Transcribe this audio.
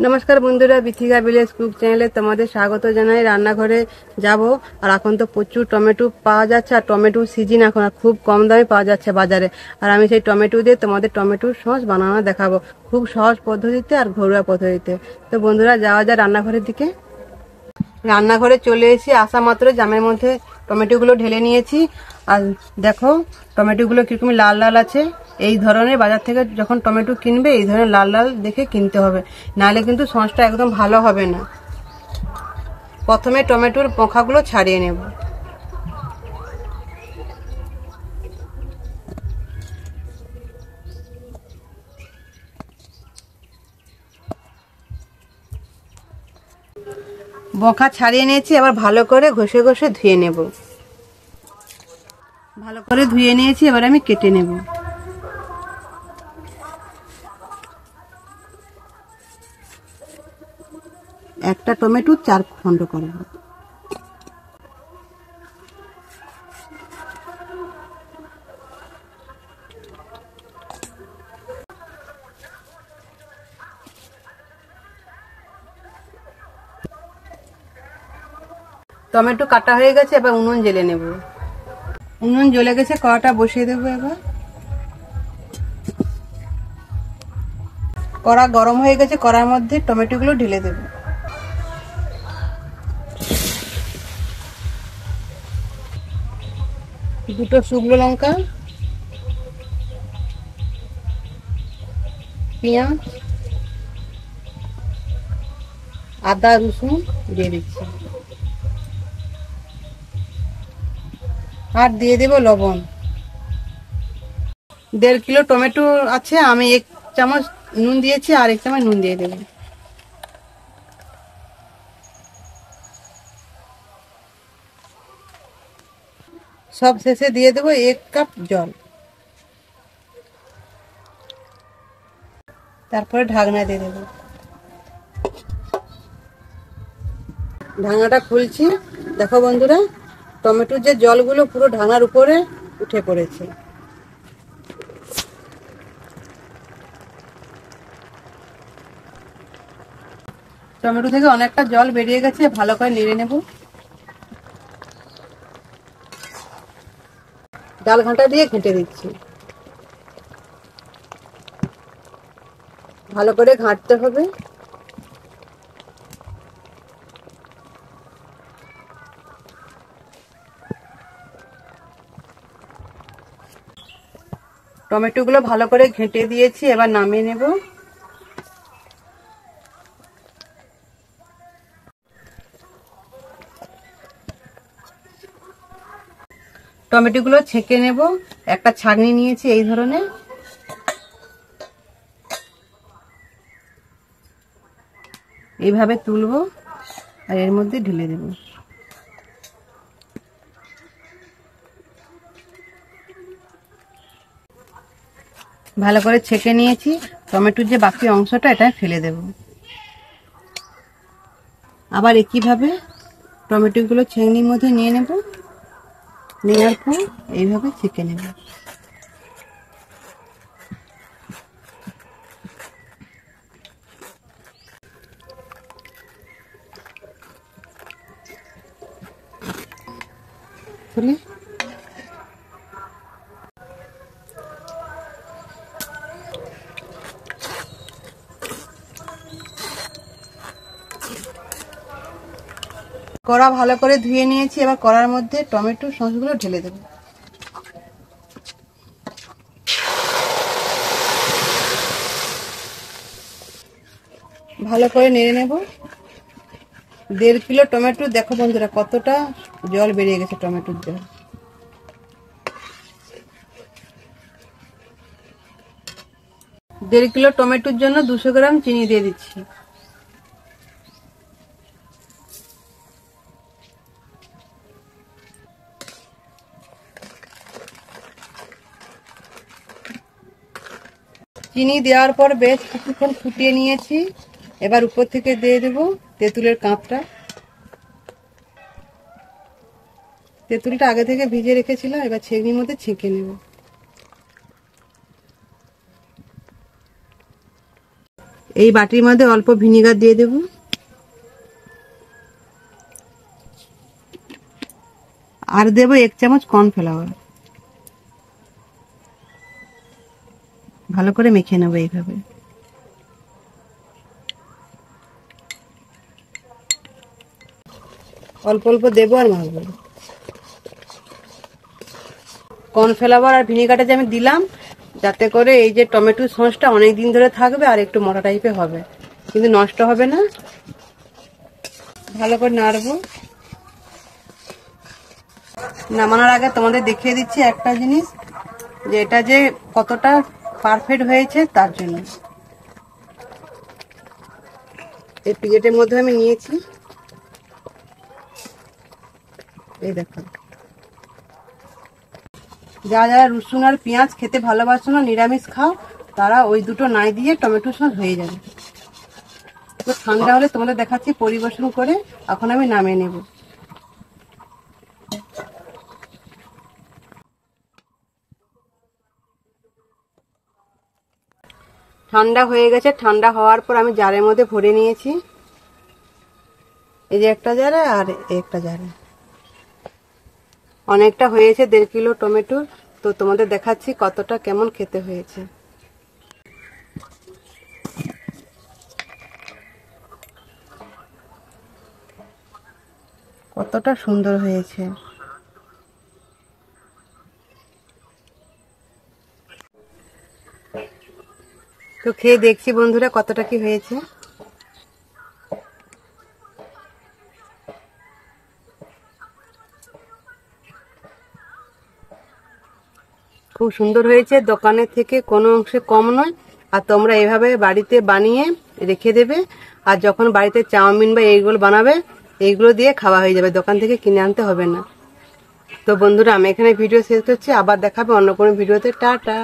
নমস্কার বন্ধুরা, Bithika village cook চ্যানেলে তোমাদের স্বাগত জানাই। রান্নাঘরে যাব। আর এখন তো প্রচুর টমেটো পাওয়া যাচ্ছে, আর টমেটো সিজন এখন আর খুব কম দামে পাওয়া যাচ্ছে বাজারে। আর আমি সেই টমেটো দিয়ে তোমাদের টমেটোর সস বানানো দেখাবো, খুব সহজ পদ্ধতিতে আর ঘরোয়া পদ্ধতিতে। তো বন্ধুরা, যাওয়া যায় রান্নাঘরের দিকে। রান্নাঘরে চলে এসেছি, আসা মাত্র জামের মধ্যে টমেটোগুলো ঢেলে নিয়েছি। আর দেখো টমেটোগুলো কিরকম লাল লাল আছে। এই ধরনের বাজার থেকে যখন টমেটো কিনবে এই ধরনের লাল লাল দেখে কিনতে হবে, নাহলে কিন্তু সসটা একদম ভালো হবে না। প্রথমে টমেটোর পোকাগুলো ছাড়িয়ে নেব। বোকা ছাড়িয়ে নিয়েছি, এবার ভালো করে ঘষে ঘষে ধুয়ে নেব। ভালো করে ধুয়ে নিয়েছি, এবার আমি কেটে নেব। একটা টমেটো 4 খণ্ড করব। টমেটো কাটা হয়ে গেছে, এবার উনুন জ্বেলে নেব। উনুন জ্বলে গেছে, কড়াটা বসিয়ে দেবো। এবার কড়া গরম হয়ে গেছে, কড়ার মধ্যে টমেটোগুলো ঢেলে দেব। দুটো শুকনো লঙ্কা, পেঁয়াজ, আদা রসুন দিয়ে দিচ্ছি। আর দিয়ে দেব লবণ। 1.5 কিলো টমেটো আছে, আমি 1 চামচ নুন দিয়েছি, আর 1 চামচ নুন দিয়ে দেব। সব শেষে দিয়ে দেব 1 কাপ জল। তারপরে ঢাকনা দিয়ে দেব। ঢাকনাটা খুলছি, দেখো বন্ধুরা, টমেটোর যে জলগুলো পুরো ঢাকনার উপরে উঠে পড়েছে। টমেটো থেকে অনেকটা জল বেরিয়ে গেছে, ভালো করে নেড়ে নেব। ডাল ঘাঁটা দিয়ে ঘেঁটে দিচ্ছি। ভালো করে ঘাঁটতে হবে। টমেটোগুলো ভালো করে ঘেঁটে দিয়েছি, এবার নামিয়ে নেব। টমেটোগুলো ছেঁকে নেব। একটা ছাঁকনি নিয়েছি এই ধরনের, এইভাবে তুলবো আর এর মধ্যে ঢেলে দেব। ভালো করে ছেঁকে নিয়েছি, টমেটোর যে বাকি অংশটা এটা ফেলে দেব। আবার একইভাবে টমেটোগুলো ছেঁকনির মধ্যে নিয়ে নেব, নেওয়ার পর এইভাবে ছেঁকে নেব। খুলে কড়া ভালো করে ধুয়ে নিয়েছি, এবার কড়ার মধ্যে টমেটো সসগুলো ঢেলে দেব। ভালো করে নেড়ে নেব। 1.5 কিলো টমেটো, দেখো বন্ধুরা কতটা জল বেরিয়ে গেছে টমেটোর জল। দেড় কিলো টমেটোর জন্য 200 গ্রাম চিনি দিয়ে দিচ্ছি। চিনি দেওয়ার পর বেশ কিছুক্ষণ ফুটিয়ে নিয়েছি, এবার উপর থেকে দিয়ে দেব তেঁতুলের কাঁপটা। তেঁতুলটা আগে থেকে ভিজে রেখেছিলাম, এবার ছেঁকনির মধ্যে ছেঁকে নেব। এই বাটির মধ্যে অল্প ভিনিগার দিয়ে দেব, আর দেব 1 চামচ কর্নফ্লাওয়ার। ভালো করে মেখে নেবো এইভাবে। অল্প অল্প দেবো আর মাখবো। কর্নফ্লাওয়ার আর ভিনিগারটা যে আমি দিলাম, যাতে করে এই যে টমেটো সসটা অনেক দিন ধরে থাকবে আর একটু মোটা টাইপের হবে, কিন্তু নষ্ট হবে না। ভালো করে নাড়বো। নামানোর আগে তোমাদের দেখিয়ে দিচ্ছি একটা জিনিস, যে এটা যে কতটা পারফেক্ট হয়েছে তার জন্য। এই প্লেটের মধ্যে আমি নিয়েছি, এই দেখো। যারা রসুন আর পেঁয়াজ খেতে ভালোবাসো না, নিরামিষ খাও, তারা ওই দুটো নাই দিয়ে টমেটো সস হয়ে যাবে। তো ঠান্ডা হলে তোমাদের দেখাচ্ছি পরিবেশন করে। এখন আমি নামিয়ে নেব। ঠান্ডা হয়ে গেছে। ঠান্ডা হওয়ার পর আমি জারের মধ্যে ভরে নিয়েছি। এই যে একটা জারে আর একটা জারে, অনেকটা হয়েছে, 1.5 কিলো টমেটো। তো তোমাদের দেখাচ্ছি কতটা কেমন খেতে হয়েছে। কতটা সুন্দর হয়েছে। তো খেয়ে দেখছি বন্ধুরা কতটা কি হয়েছে। খুব সুন্দর হয়েছে, দোকানের থেকে কোনো অংশে কম নয়। আর তোমরা এভাবে বাড়িতে বানিয়ে রেখে দেবে, আর যখন বাড়িতে চাউমিন বা এইগুলো বানাবে, এইগুলো দিয়ে খাওয়া হয়ে যাবে, দোকান থেকে কিনে আনতে হবে না। তো বন্ধুরা আমি এখানে ভিডিও শেষ করছি, আবার দেখাবে অন্য কোনো ভিডিওতে। টাটা।